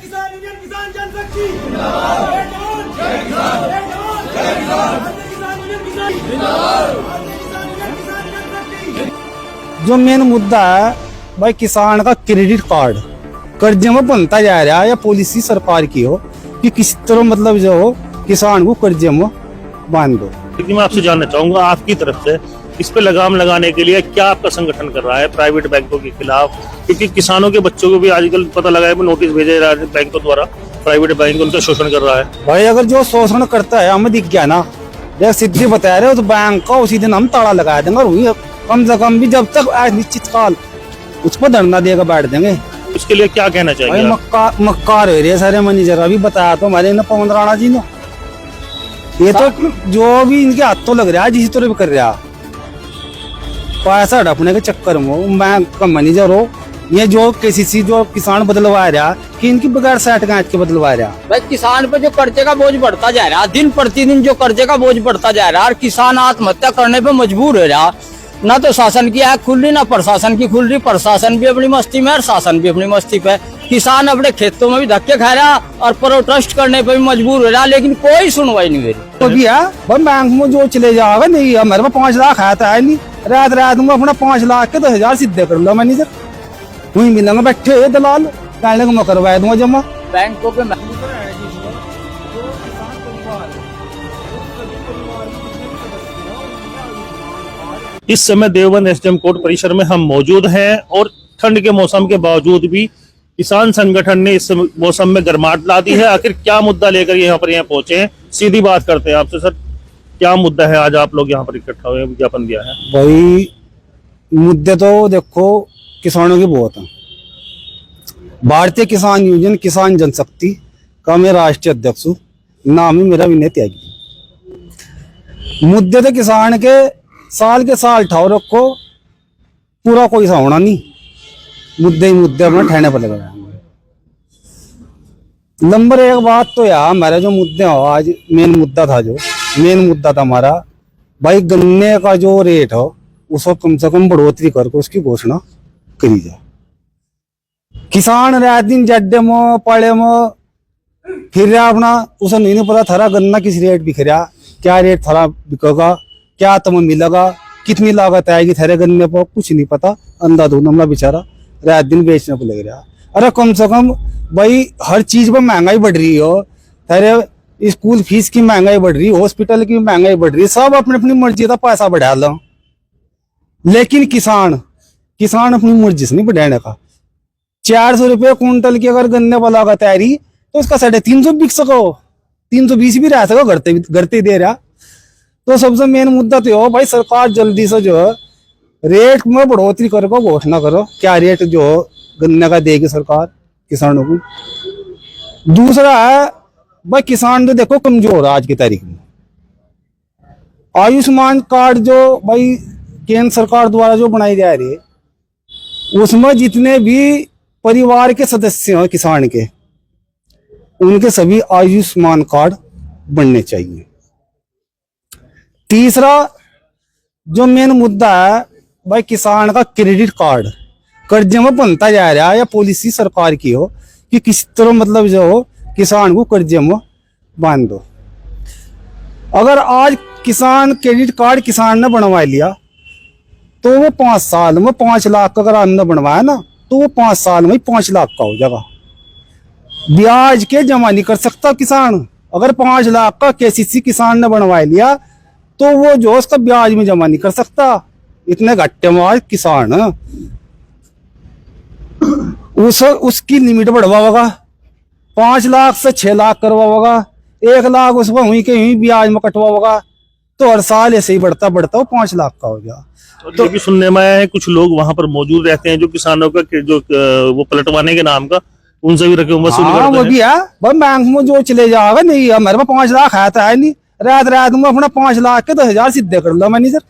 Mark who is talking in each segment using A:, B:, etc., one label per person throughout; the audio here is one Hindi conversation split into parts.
A: किसान यूनियन किसान जनशक्ति जिंदाबाद। जय किसान, जय किसान, जय किसान। भारतीय किसान यूनियन किसान जिंदाबाद। भारतीय किसान यूनियन किसान जनशक्ति।
B: जो मेन मुद्दा है भाई किसान का क्रेडिट कार्ड कर्जे में बनता जा रहा है या पॉलिसी सरकार की हो कि किस तरह मतलब जो हो किसान को कर्जे में बांध दो।
C: लेकिन मैं आपसे जानना चाहूंगा आपकी तरफ से इस पे लगाम लगाने के लिए क्या आपका संगठन कर रहा है प्राइवेट बैंकों के खिलाफ, क्योंकि किसानों के बच्चों को भी आजकल पता लगा है नोटिस भेजे जा रहे हैं बैंकों द्वारा, प्राइवेट बैंक उनका शोषण कर रहा है।
B: भाई अगर जो शोषण करता है हमें दिख गया ना, जैसे सिद्धि बता रहे हो तो बैंक का उसी दिन हम ताला लगा देंगे और कम से कम भी जब तक निश्चित काल उस पर धरना देकर बैठ देंगे।
C: उसके लिए क्या कहना चाहिए?
B: मक्कार हो रही है सारे मैनेजर, अभी बताया तो हमारे ना पवन राणा जी ने, ये तो जो भी इनके हाथों लग रहा है जिस तरह भी कर रहा पैसा हड़पने के चक्कर में बैंक का मैनेजर हो, ये जो केसीसी जो किसान बदलवा रहा कि इनकी बगैर सेट गांठ के बदलवा रहा।
D: भाई किसान पे जो कर्जे का बोझ बढ़ता जा रहा है, दिन प्रतिदिन जो कर्जे का बोझ बढ़ता जा रहा है और किसान आत्महत्या करने पे मजबूर हो रहा। ना तो शासन की आँख खुल रही ना प्रशासन की खुल रही, प्रशासन भी अपनी मस्ती में और शासन भी अपनी मस्ती पे। किसान अपने खेतों में भी धक्के खा रहा और प्रोटेस्ट करने पे भी मजबूर हो रहा, लेकिन कोई सुनवाई नहीं मेरी।
B: तो भी है बैंक में जो चले जाएगा नहीं, हमारे पास 5 लाख आता है नहीं, रात रात में अपना 5 लाख के 10,000 सीधे कर लो मैनेजर, वही मिलेंगे बैठे दलाल कहने को मैं करवा दूंगा जमा।
D: बैंकों के
C: इस समय देवबंद एसडीएम कोर्ट परिसर में हम मौजूद हैं और ठंड के मौसम के बावजूद भी किसान संगठन ने इस मौसम में गर्माहट ला दी है। आखिर क्या मुद्दा लेकर यहाँ पहुंचे हैं, सीधी बात करते हैं आपसे। सर क्या मुद्दा है आज आप लोग यहाँ पर इकट्ठा हुए विज्ञापन दिया है?
B: भाई मुद्दे तो देखो किसानों के बहुत हैं। भारतीय किसान यूनियन किसान जनशक्ति का मैं राष्ट्रीय अध्यक्ष हूँ, नाम है मेरा विनय त्यागी। मुद्दे तो किसान के साल के साल ठाव रखो, पूरा कोई सा होना नहीं, मुद्दे ही मुद्दे अपना ठहने पर लगा रहेंगे। नंबर 1 बात तो यार हमारे जो मुद्दे हो आज मेन मुद्दा था हमारा भाई गन्ने का जो रेट हो उसको कम से कम बढ़ोतरी करके उसकी घोषणा करी जाए। किसान रात दिन जड्डे में पड़े में फिर रहा अपना, उसे नहीं पता थारा गन्ना किस रेट बिक रहा, क्या रेट थारा बिकेगा, क्या तुम्हें मिलेगा, कितनी लागत आएगी थारे गन्ने पर, कुछ नहीं पता। अंधाधुंध हमला बेचारा रात दिन बेचने को लग रहा। अरे कम से कम भाई हर चीज पर महंगाई बढ़ रही हो, थारे स्कूल फीस की महंगाई बढ़ रही, हॉस्पिटल की महंगाई बढ़ रही, सब अपनी अपनी मर्जी का पैसा बढ़ा लो, लेकिन किसान अपनी मर्जी से नहीं बढ़ाने का। 400 रुपये क्विंटल की अगर गन्ने पर लागत आ रही तो उसका 350 बिक सको, 320 भी रह सको घरते दे रहा। तो सबसे मेन मुद्दा तो हो भाई सरकार जल्दी से जो है रेट में बढ़ोतरी करो, घोषणा करो क्या रेट जो गन्ने का देगी सरकार किसानों को। दूसरा है भाई किसान तो देखो कमजोर है आज की तारीख में। आयुष्मान कार्ड जो भाई केंद्र सरकार द्वारा जो बनाई जा रही है उसमें जितने भी परिवार के सदस्य हैं किसान के, उनके सभी आयुष्मान कार्ड बनने चाहिए। तीसरा जो मेन मुद्दा है भाई किसान का क्रेडिट कार्ड कर्जे में बनता जा रहा है या पॉलिसी सरकार की हो कि किस तरह मतलब जो हो किसान को कर्जे में बांध दो। अगर आज किसान क्रेडिट कार्ड किसान ने बनवा लिया तो वो 5 साल में 5 लाख का अगर हमने बनवाया ना तो वो 5 साल में 5 लाख का हो जाएगा। ब्याज के जमा नहीं कर सकता किसान। अगर 5 लाख का केसीसी किसान ने बनवा लिया तो वो जो उसका ब्याज में जमा नहीं कर सकता। इतने घट्टे में आज किसान उसकी लिमिट बढ़वा होगा, 5 लाख से 6 लाख करवा होगा, 1 लाख उसको हुई के हुई ब्याज में कटवा होगा, तो हर साल ऐसे ही बढ़ता वो 5 लाख का हो गया।
C: तो भी सुनने में आया है कुछ लोग वहां पर मौजूद रहते हैं जो किसानों का जो वो पलटवाने के नाम का उनसे भी रकम वसूल करते हैं।
B: वो भी है बैंक में जो चले जाएगा नहीं, हमारे पास 5 लाख आता है नहीं, रात रात में अपना 5 लाख के 10,000 सीधे कर लो मैनेजर,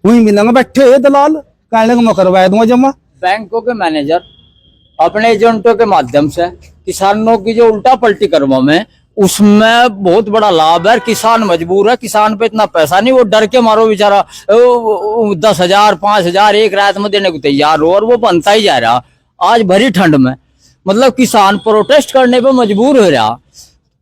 B: वही मिलेंगे बैठे दलाल कहने को मैं करवा दूंगा जमा।
D: बैंकों के मैनेजर अपने एजेंटों के माध्यम से किसानों की जो उल्टा पलटी कर्मों में उसमें बहुत बड़ा लाभ है। किसान मजबूर है, किसान पे इतना पैसा नहीं, वो डर के मारो बेचारा 10,000 5,000 एक रात में देने को तैयार हो और वो बनता ही जा रहा। आज भरी ठंड में मतलब किसान प्रोटेस्ट करने पे मजबूर हो रहा।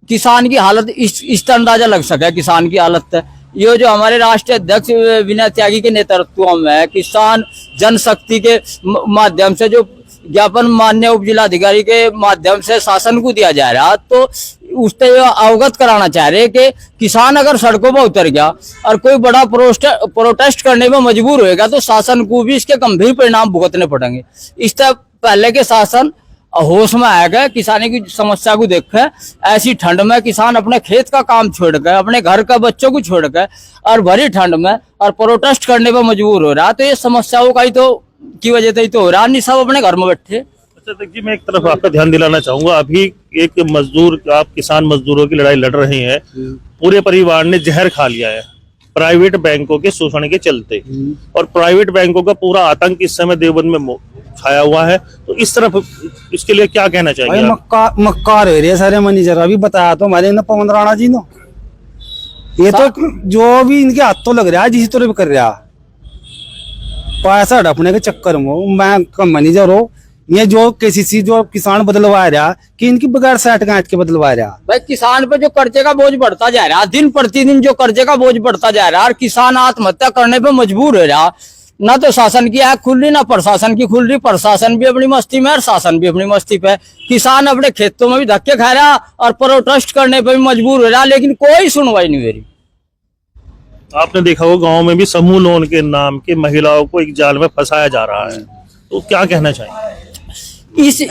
D: किसान की हालत इस अंदाजा लग सके किसान की हालत है। ये जो हमारे राष्ट्रीय अध्यक्ष विनय त्यागी के नेतृत्व में किसान जनशक्ति के माध्यम से जो ज्ञापन माननीय उप जिलाधिकारी के माध्यम से शासन को दिया जा रहा, तो उससे अवगत कराना चाह रहे कि किसान अगर सड़कों पर उतर गया और कोई बड़ा प्रोटेस्ट करने में मजबूर होएगा तो शासन को भी इसके गंभीर परिणाम भुगतने पड़ेंगे। इससे पहले के शासन होश में आएगा, किसानी की समस्या को देखे। ऐसी ठंड में किसान अपने खेत का काम छोड़ कर, अपने घर का बच्चों को छोड़ कर और भरी ठंड में और प्रोटेस्ट करने पर मजबूर हो रहा, तो ये समस्याओं का ही तो की वजह से ही तो हो रहा, नहीं सब अपने घर में बैठे।
C: अच्छा देखिए, मैं एक तरफ आपका ध्यान दिलाना चाहूंगा, अभी एक मजदूर, आप किसान मजदूरों की लड़ाई लड़ रहे हैं, पूरे परिवार ने जहर खा लिया है प्राइवेट बैंकों के शोषण के चलते, और प्राइवेट बैंकों का पूरा आतंक इस समय देवबंद में छाया हुआ है। तो इस तरफ इसके लिए क्या कहना चाहिए?
B: मक्कार हो रही है सारे मैनेजर, अभी बताया तो हमारे पवन राणा जी ने, ये तो जो भी इनके हाथ तो लग रहा है जिस तरह भी कर रहा, पैसा हड़पने के चक्कर में बैंक का मैनेजर हो, ये जो केसीसी जो किसान बदलवा रहा कि इनकी बगैर सेट गांठ के बदलवा रहा।
D: भाई किसान पे जो कर्जे का बोझ बढ़ता जा रहा, दिन प्रतिदिन जो कर्जे का बोझ बढ़ता जा रहा और किसान आत्महत्या करने पे मजबूर हो रहा, ना तो शासन की आंख खुल रही ना प्रशासन की खुल रही। प्रशासन भी अपनी मस्ती में और शासन भी अपनी मस्ती पे। किसान अपने खेतों में भी धक्के खा रहा और प्रोटेस्ट करने पे भी मजबूर हो रहा, लेकिन कोई सुनवाई नहीं हो रही।
C: आपने देखा होगा गांव में भी समूह लोन के नाम के महिलाओं को एक जाल में फंसाया जा रहा है, तो क्या कहना चाहिए?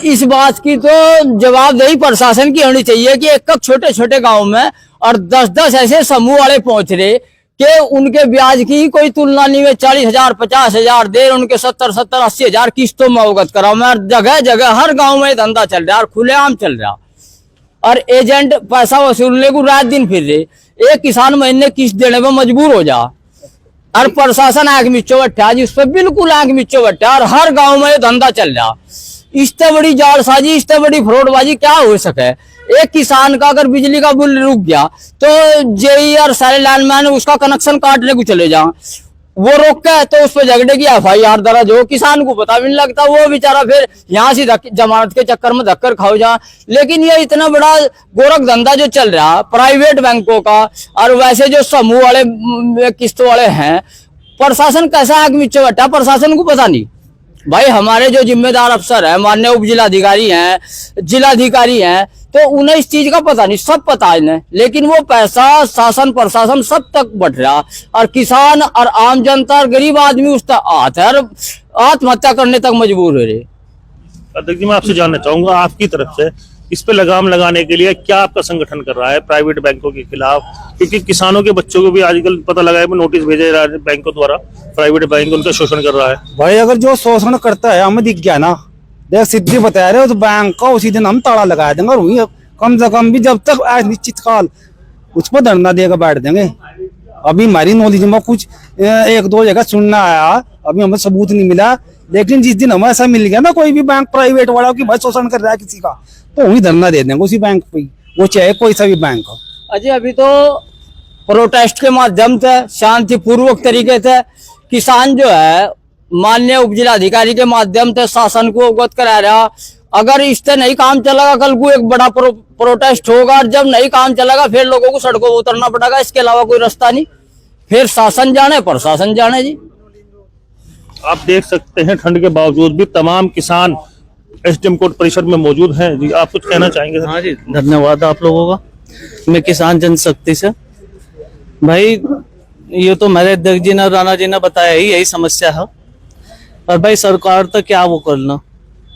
D: इस बात की तो जवाबदेही प्रशासन की होनी चाहिए कि एक छोटे छोटे गांव में और 10-10 ऐसे समूह वाले पहुंच रहे कि उनके ब्याज की कोई तुलना नहीं है। 40,000 50,000 दे, उनके 70-80,000 किस्तों में अवगत कराओ। मैं जगह जगह हर गांव में धंधा चल रहा और खुलेआम चल रहा, और एजेंट पैसा वसूलने को रात दिन फिर रहे। एक किसान महीने किस्त देने में मजबूर हो जा और प्रशासन आंख मिचो बैठा, जिस पर बिल्कुल आंख मिचो बैठा, और हर गांव में धंधा चल रहा। इससे बड़ी जालसाजी, इससे बड़ी फ्रॉडबाजी क्या हो सके? एक किसान का अगर बिजली का बिल रुक गया तो जेई और सारे लाइनमैन उसका कनेक्शन काटने को चले जाओ, वो रोक के तो उस पर झगड़े की FIR दर्ज हो, किसान को पता भी नहीं लगता, वो बेचारा फिर यहाँ से जमानत के चक्कर में धक्कर खाओ जा। लेकिन ये इतना बड़ा गोरख धंधा जो चल रहा प्राइवेट बैंकों का, और वैसे जो समूह वाले किस्तों वाले हैं, प्रशासन कैसा आग नीचे बैठा, प्रशासन को पता नहीं। भाई हमारे जो जिम्मेदार अफसर है, माननीय उप जिलाधिकारी हैं, जिलाधिकारी हैं, तो उन्हें इस चीज का पता नहीं, सब पता है इन्हें, लेकिन वो पैसा शासन प्रशासन सब तक बढ़ रहा, और किसान और आम जनता और गरीब आदमी उस तक आत्महत्या करने तक मजबूर हो रहे।
C: अध्यक्ष जी, मैं आपसे जानना चाहूंगा, आपकी तरफ से इस पे लगाम लगाने के लिए क्या आपका संगठन कर रहा है प्राइवेट बैंकों के खिलाफ? क्योंकि किसानों के बच्चों को भी आजकल पता लगा है, नोटिस भेजे जा रहे हैं बैंकों द्वारा, प्राइवेट बैंक उनका शोषण कर रहा है।
B: भाई अगर जो शोषण करता है हमें दिख गया ना, देख सिद्धि बता रहे हो, तो बैंक का उसी दिन हम ताला लगा देंगे, और वही कम से कम भी जब तक निश्चित काल उस पर धरना देकर बैठ देंगे। अभी हमारी नॉलेज में कुछ 1-2 जगह सुनना आया, अभी हमें सबूत नहीं मिला, लेकिन जिस दिन हमें ऐसा मिल गया ना कोई भी बैंक प्राइवेट वाला की भाई शोषण कर रहा है किसी का, तो वही धरना दे देंगे उसी बैंक पे, वो चाहे कोई सा भी बैंक हो।
D: अजय अभी तो प्रोटेस्ट के माध्यम से शांतिपूर्वक तरीके से किसान जो है माननीय उप जिलाधिकारी के माध्यम से शासन को अवगत करा रहा। अगर इससे नहीं काम चलेगा, कल को एक बड़ा प्रोटेस्ट होगा, और जब नहीं काम चलेगा फिर लोगों को सड़कों पर उतरना पड़ेगा, इसके अलावा कोई रास्ता नहीं। फिर शासन जाने प्रशासन जाने जी।
C: आप देख सकते हैं ठंड के बावजूद भी तमाम किसान एसडीएम कोर्ट परिसर में मौजूद हैं। जी आप कुछ कहना चाहेंगे?
E: हाँ जी, धन्यवाद आप लोगों का। मैं किसान जनशक्ति से। भाई ये तो मेरे अध्यक्ष जी ने, राणा जी ने बताया ही, यही समस्या है। और भाई सरकार तो क्या वो करना,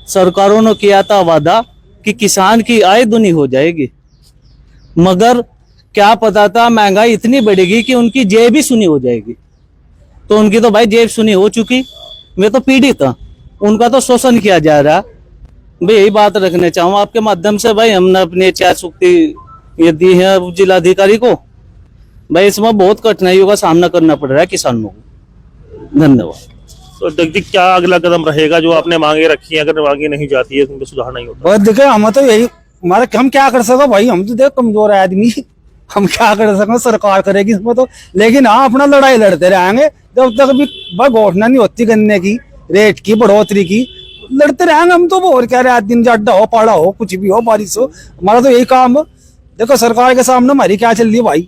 E: सरकारों ने किया था वादा कि किसान की आय दुनी हो जाएगी, मगर क्या पता था महंगाई इतनी बढ़ेगी कि उनकी जेब भी सुनी हो जाएगी। तो उनकी तो भाई जेब सुनी हो चुकी, वे तो पीड़ित था, उनका तो शोषण किया जा रहा। भाई यही बात रखना चाहूँ आपके माध्यम से। भाई हमने अपनी 4 सूक्ति ये दी है जिलाधिकारी को, भाई इसमें बहुत कठिनाइयों का सामना करना पड़ रहा है किसानों को। धन्यवाद।
C: तो देखिए क्या अगला कदम रहेगा? जो आपने मांगे रखी है, अगर मांगे नहीं जाती है तो उनमें सुधार नहीं होता।
B: और देखे हम तो यही हमारे, हम क्या कर सको भाई, हम तो देख कमजोर है आदमी, हम क्या कर सकते, सरकार करेगी इसमें तो। लेकिन हाँ अपना लड़ाई लड़ते रहेंगे जब तक भी घोषणा नहीं होती गन्ने की रेट की बढ़ोतरी की, लड़ते रहेंगे हम तो। वो और क्या रहे, दिन जाड्डा हो, पाड़ा हो, कुछ भी हो, बारिश हो, हमारा तो यही काम है। देखो सरकार के सामने हमारी क्या चल रही है भाई,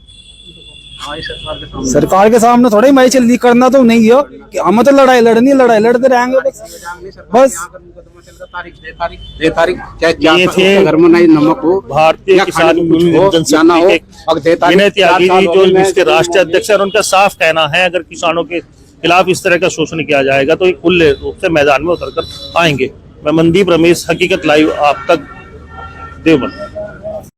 B: सरकार के सामने थोड़ी मैं चल रही, करना तो नहीं है कि हमें तो लड़ाई लड़नी, लड़ाई लड़ते रहेंगे बस।
C: ये थे भारतीय किसान यूनियन जनशक्ति के विनय त्यागी जी, जो इसके राष्ट्रीय अध्यक्ष है। और उनका साफ कहना है अगर किसानों के खिलाफ इस तरह का शोषण किया जाएगा तो ये खुले रूप से मैदान में उतरकर आएंगे। मैं मनदीप रमेश, हकीकत लाइव, आप तक देवबंद।